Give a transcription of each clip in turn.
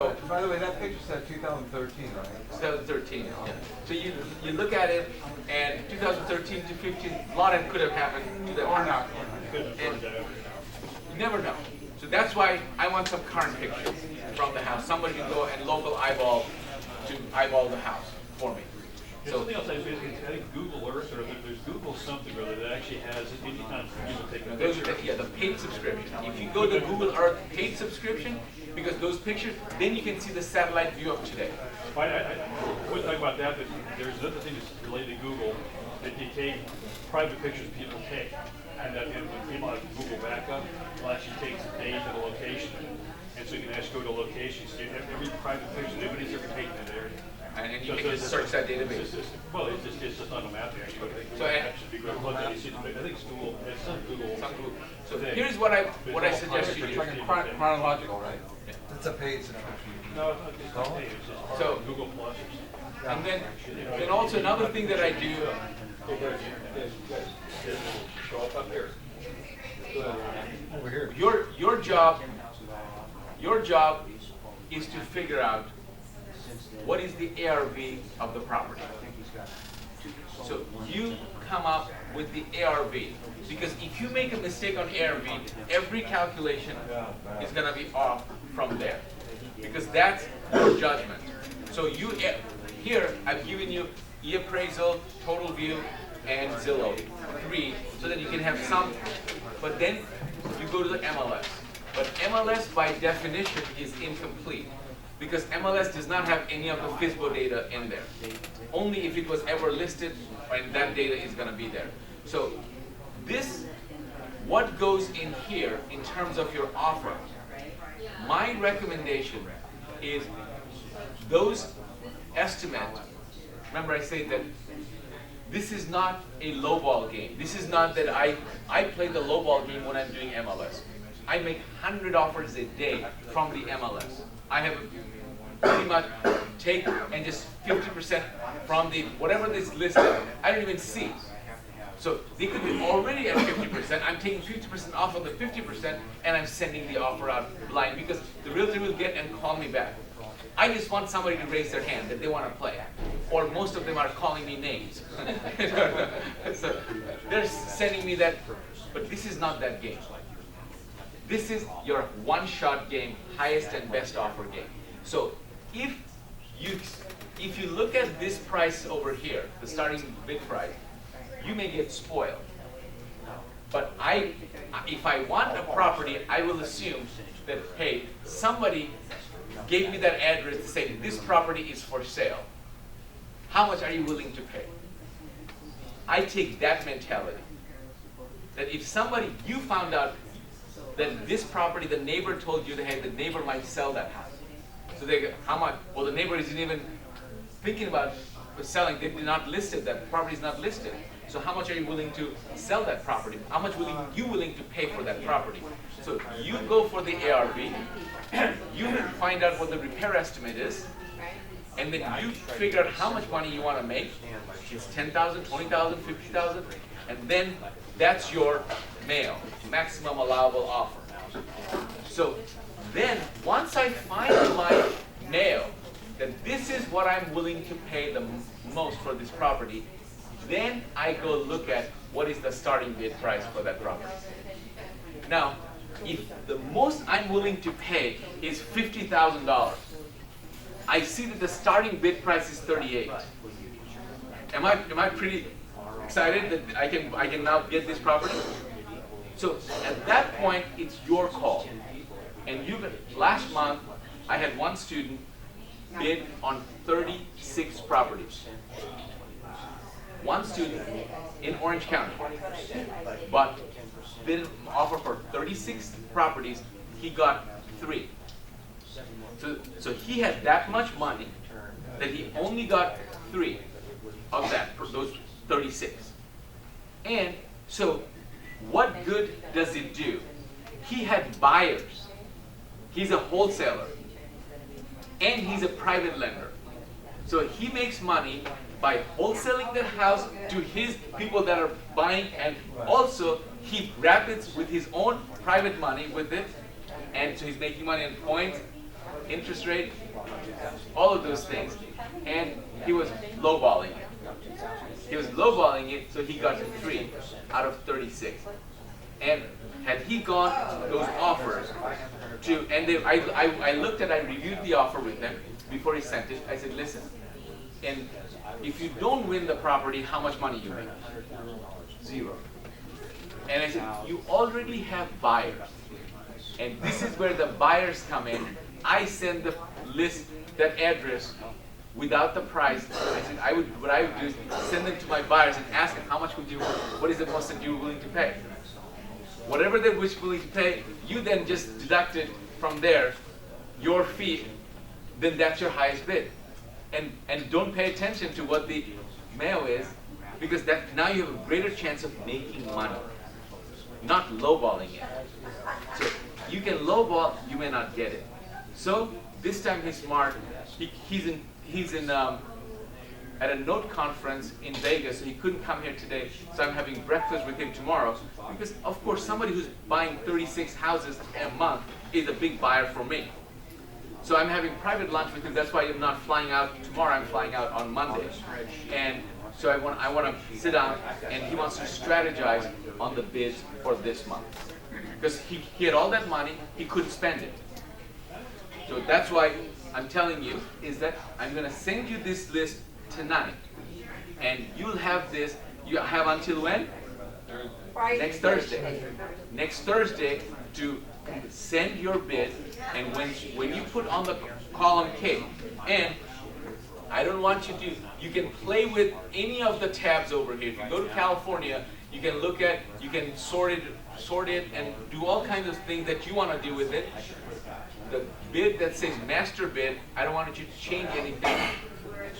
By the way, that picture said 2013, right? 2013. Yeah. So you look at it, and 2013 to 15, a lot of could have happened to that. Or not. And you never know. So that's why I want some current pictures from the house. Somebody can go and local eyeball the house for me. So something else, I think Google Earth, or there's Google something or other that actually has any time for you to take a picture. Yeah, the paid subscription. If you go to Google Earth paid subscription, because those pictures, then you can see the satellite view of today. I would talk about that, but there's another thing that's related to Google, that you take private pictures people take. And that when people have Google backup, it'll actually take the date and the location. And so you can actually go to locations, so you have every private picture nobody's ever taken in that area. And you can just search that database. It's just on the map there. So that should be good. I think it's Google. It's some Google. So here's what I suggest you do. It's like a chronological, right? Yeah. It's a paid subscription. No, it's not paid. It's just part of Google Plus. And then also another thing that I do. Show up here. Over here. Your job is to figure out what is the ARV of the property. So you come up with the ARV, because if you make a mistake on ARV, every calculation is going to be off from there, because that's your judgment. So here I've given you e-appraisal, total view, and Zillow, 3, so that you can have some, but then you go to the MLS. But MLS by definition is incomplete, because MLS does not have any of the FSBO data in there. Only if it was ever listed, and that data is going to be there. So what goes in here in terms of your offer, my recommendation is those estimates. Remember I said that this is not a lowball game. This is not that I play the lowball game when I'm doing MLS. I make 100 offers a day from the MLS. I have pretty much take and just 50% from the whatever is listed. I don't even see. So they could be already at 50%. I'm taking 50% off of the 50%, and I'm sending the offer out blind, because the realtor will get and call me back. I just want somebody to raise their hand that they want to play, or most of them are calling me names. So they're sending me that, but this is not that game. This is your one-shot game, highest and best offer game. So if you look at this price over here, the starting bid price, you may get spoiled. But if I want a property, I will assume that, hey, somebody gave me that address to say this property is for sale. How much are you willing to pay? I take that mentality. That if you found out that this property, the neighbor told you that, hey, the neighbor might sell that house. So they go, how much? Well, the neighbor isn't even thinking about selling. They did not list it. That property is not listed. So how much are you willing to sell that property? How much you willing to pay for that property? So you go for the ARV. You find out what the repair estimate is, and then you figure out how much money you want to make. It's 10,000, 20,000, 50,000, and then that's your maximum allowable offer. So then once I find my that this is what I'm willing to pay the most for this property, then I go look at what is the starting bid price for that property. Now, if the most I'm willing to pay is $50,000, I see that the starting bid price is $38,000. Am I pretty excited that I can now get this property? So at that point, it's your call. And last month, I had one student bid on 36 properties. One student in Orange County, but bid offer for 36 properties. He got 3. So he had that much money that he only got 3 of those 36. And so what good does it do? He had buyers. He's a wholesaler. And he's a private lender. So he makes money by wholesaling that house to his people that are buying, and also he wraps it with his own private money with it, and so he's making money on points. interest rate, all of those things, and he was lowballing it. He was lowballing it, so he got 3 out of 36. And had he gone those offers to, and I looked at, I reviewed the offer with him before he sent it. I said, listen, and if you don't win the property, how much money you make? 0. And I said, you already have buyers. And this is where the buyers come in. I send the list, that address, without the price. I said, what I would do is send them to my buyers and ask them, how much would you, what is the most that you're willing to pay? Whatever they're willing to pay, you then just deduct it from there, your fee, then that's your highest bid. And don't pay attention to what the mail is, because that now you have a greater chance of making money, not lowballing it. So you can lowball, you may not get it. So this time he's smart. He's in at a note conference in Vegas, so he couldn't come here today. So I'm having breakfast with him tomorrow, because of course somebody who's buying 36 houses a month is a big buyer for me. So I'm having private lunch with him. That's why I'm not flying out tomorrow. I'm flying out on Monday. And so I want to sit down, and he wants to strategize on the bids for this month. Because he had all that money, he couldn't spend it. So that's why I'm telling you is that I'm going to send you this list tonight. And you'll have this, you have until when? Friday. Next Thursday. Next Thursday to send your bid, and when you put on the column K, and I don't want you to, you can play with any of the tabs over here. If you go to California, you can look at, you can sort it and do all kinds of things that you want to do with it. The bid that says master bid, I don't want you to change anything.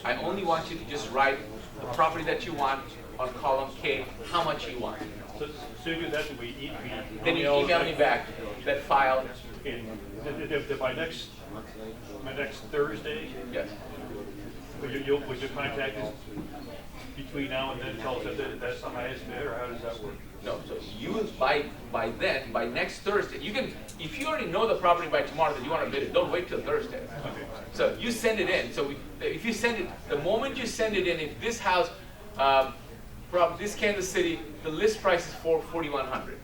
I only want you to just write the property that you want on column K, how much you want. So you do that, we Then you email me back that file. By next Thursday, Yes. would you contact us between now and then, tell us that that's the highest bid, or how does that work? No, so you by next Thursday, you can, if you already know the property by tomorrow that you want to bid it, don't wait till Thursday. Okay. So you send it in. So if you send it, the moment you send it in, if this house, from this Kansas City, the list price is $4,100.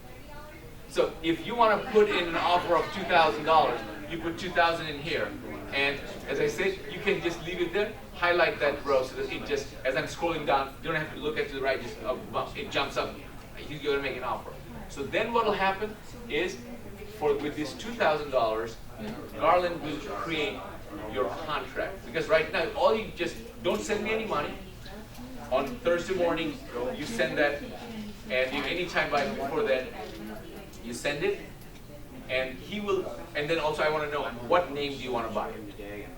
So if you want to put in an offer of $2,000, you put $2,000 in here. And as I said, you can just leave it there, highlight that row so that it just, as I'm scrolling down, you don't have to look at to the right, just it jumps up. You're going to make an offer. So then what will happen is, with this $2,000, Garland will create your contract. Because right now, all you just, don't send me any money. On Thursday morning, you send that, and anytime before that, you send it, and he will, and then also I want to know what name do you want to buy?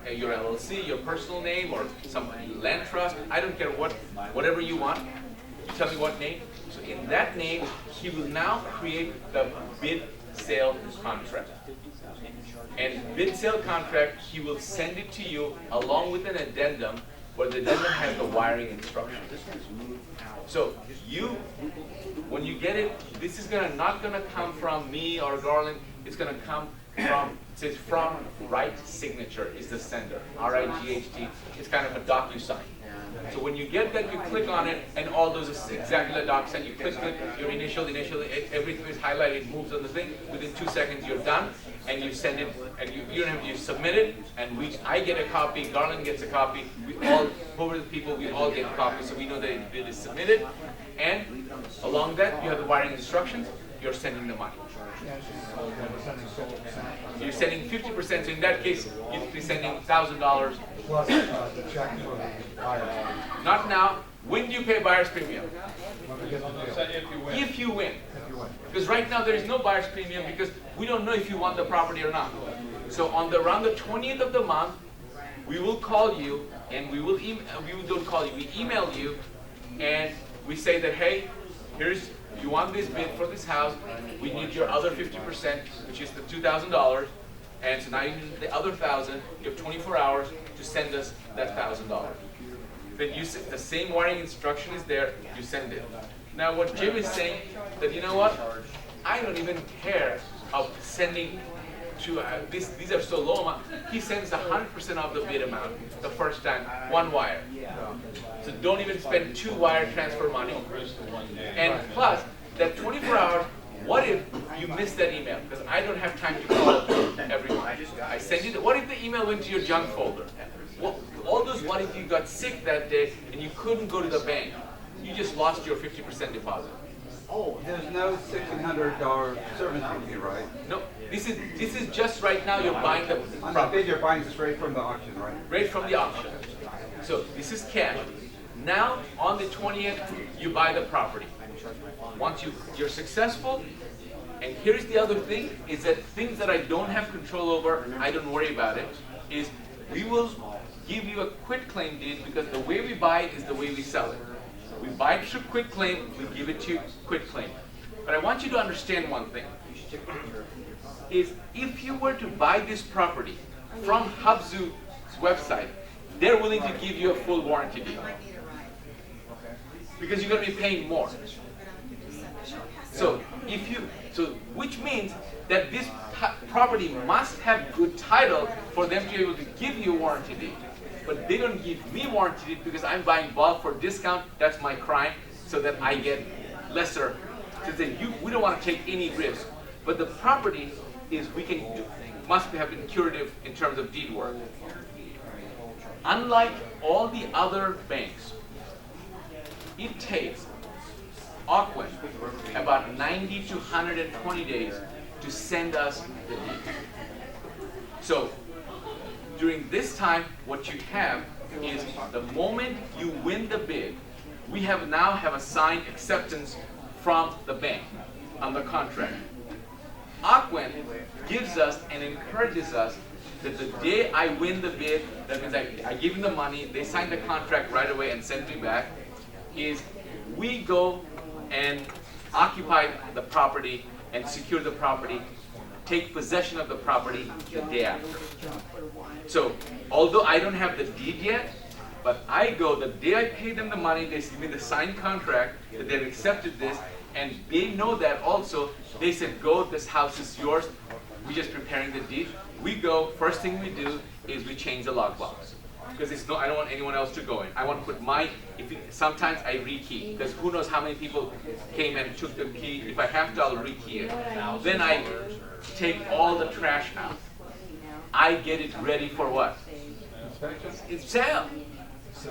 Your LLC, your personal name, or some land trust, I don't care whatever you want, you tell me what name. So in that name, he will now create the bid sale contract. And bid sale contract, he will send it to you along with an addendum, where the addendum has the wiring instructions. So when you get it, this is not gonna come from me or Garland. It's gonna come from, it says from right signature is the sender, R-I-G-H-T. It's kind of a DocuSign. So when you get that, you click on it, and all those are exactly the DocuSign. You click, your initial, everything is highlighted, it moves on the thing. Within 2 seconds, you're done, and you send it, and you don't have to submit it, and I get a copy, Garland gets a copy, we all, over the people, we all get a copy, so we know that it is submitted. And along that, you have the wiring instructions, you're sending the money. You're sending 50%, so in that case, you'd be sending $1,000. Plus the check for the buyer. Not now. When do you pay buyer's premium? When we get the deal. If you win. If you win. Because right now there is no buyer's premium because we don't know if you want the property or not. So around the 20th of the month, we will call you, and we don't call you, we email you, and we say that, hey, you want this bid for this house, we need your other 50%, which is the $2,000, and so now you need the other $1,000, you have 24 hours to send us that $1,000. Then the same wiring instruction is there, you send it. Now what Jim is saying, that you know what, I don't even care of sending these are so low amount, he sends 100% of the bid amount the first time, one wire. So don't even spend 2 wire transfer money. And plus, that 24 hours, what if you miss that email? Because I don't have time to call everyone. I send you what if the email went to your junk folder? Well, all those what if you got sick that day and you couldn't go to the bank? You just lost your 50% deposit. Oh, there's no $1,600 service fee, right? No, this is just right now you're buying the On the property. bid, you're buying this right from the auction, right? Right from the auction. So this is cash. Now on the 20th, you buy the property. Once you're successful, and here's the other thing, is that things that I don't have control over, I don't worry about it, is we will give you a quit claim deed because the way we buy it is the way we sell it. We buy it through quit claim, we give it to you quit claim. But I want you to understand one thing, is if you were to buy this property from Hubzu's website, they're willing to give you a full warranty deal. Because you're going to be paying more. So which means that this property must have good title for them to be able to give you a warranty deed. But they don't give me warranty deed because I'm buying bulk for discount. That's my crime, so that I get lesser. Because we don't want to take any risk. But the property is must have been curative in terms of deed work. Unlike all the other banks, it takes Ocwen about 90 to 120 days to send us the deed. So during this time, what you have is the moment you win the bid, we now have a signed acceptance from the bank on the contract. Ocwen gives us and encourages us that the day I win the bid, that means I give them the money, they sign the contract right away and send me back, is we go and occupy the property and secure the property, take possession of the property the day after. So, although I don't have the deed yet, but I go, the day I pay them the money, they give me the signed contract that they've accepted this, and they know that also. They said, go, this house is yours. We're just preparing the deed. We go, first thing we do is we change the lockbox. Because I don't want anyone else to go in. I want to put sometimes I rekey, because who knows how many people came and took the key. If I have to, I'll rekey it. Then I take all the trash out. I get it ready for what? It's sale.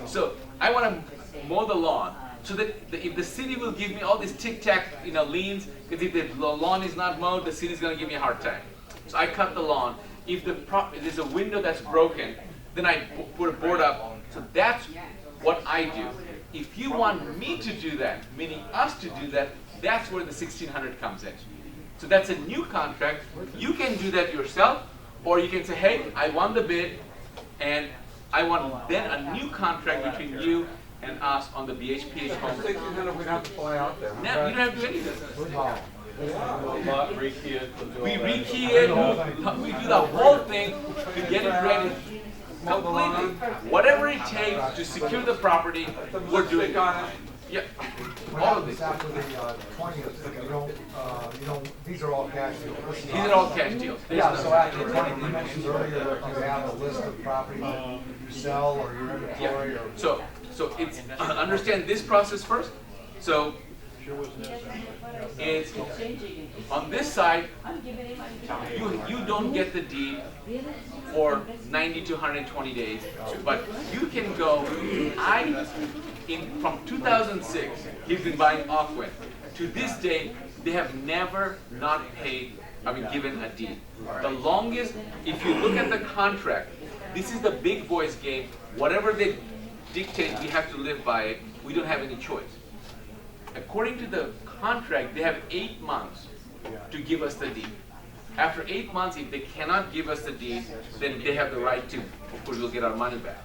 So I want to mow the lawn, so that if the city will give me all these tic-tac, liens, because if the lawn is not mowed, the city's going to give me a hard time. So I cut the lawn. If there's a window that's broken, then I put a board up. So that's what I do. If you want me to do that, meaning us to do that, that's where the 1600 comes in. So that's a new contract. You can do that yourself, or you can say, hey, I won the bid, and I want then a new contract between you and us on the BHPH home. 1600, we don't have to fly out there. No, you don't have to do anything. We rekey it, we do the whole thing to get it ready. Completely. Whatever it takes to secure the property, we're doing it. Yeah. All of this. After the 20th, these are all cash deals. These are all cash deals. Yeah, so after the 20th, you mentioned earlier that you have a list of property that you sell or your inventory or... So it's, understand this process first. So it's, on this side, you don't get the deed for 90 to 120 days, but you can go, from 2006, he's been buying Ocwen. To this day, they have never not given a deed. The longest, if you look at the contract, this is the big boys game. Whatever they dictate, we have to live by it. We don't have any choice. According to the contract, they have 8 months to give us the deed. After 8 months, if they cannot give us the deed, then they have the right to, of course, we'll get our money back.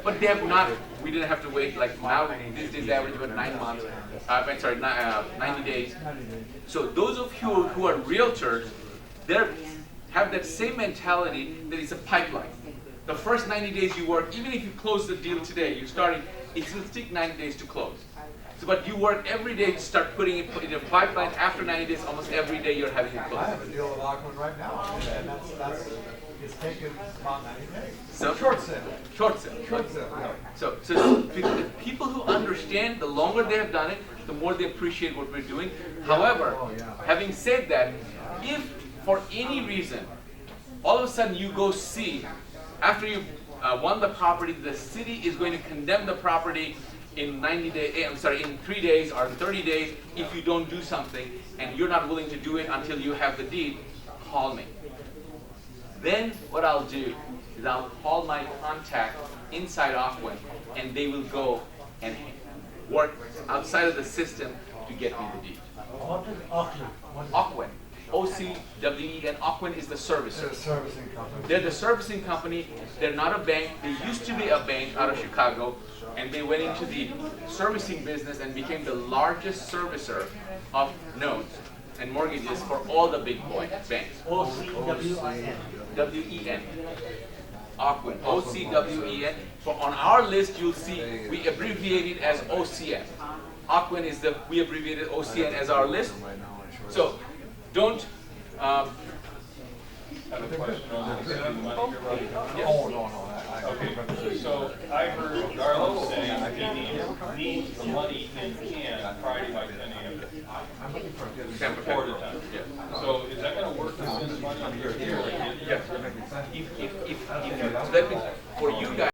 But they have not, we didn't have to wait, like now, these days average about 9 months, 90 days. So those of you who are realtors, they have that same mentality that it's a pipeline. The first 90 days you work, even if you close the deal today, you're starting, it will take 90 days to close. So, but you work every day to start putting it in a pipeline. After 90 days, almost every day you're having it I closed. have a deal with Aquin right now, and that's, it's taken about 90 days. So, Short sale. Short sale. Short sale, yeah. So people who understand, the longer they have done it, the more they appreciate what we're doing. However, Oh, yeah. having said that, if for any reason, all of a sudden you go see, after you won the property, the city is going to condemn the property in 90 days, in 3 days or 30 days if you don't do something, and you're not willing to do it until you have the deed, call me. Then what I'll do is I'll call my contact inside Aquin, and they will go and work outside of the system to get me the deed. What is Auckland? Aquin, O-C-W-E-N, Aquin is the It's servicer. a servicing company. They're the servicing company. They're not a bank. They used to be a bank out of Chicago, and they went into the servicing business and became the largest servicer of notes and mortgages for all the big boy banks. OCWIN. W-E-N. Aquin, O-C-W-E-N. For on our list, you'll see we abbreviate it as OCN. Aquin is we abbreviated OCN as our list. So don't. I have a question on the money you're running. Oh, no, Okay, so I heard Darla say he needs the money in hand Friday by 10 a.m. Before the time. So is that going to work to send the money on your here? Yes. If let me, for you guys.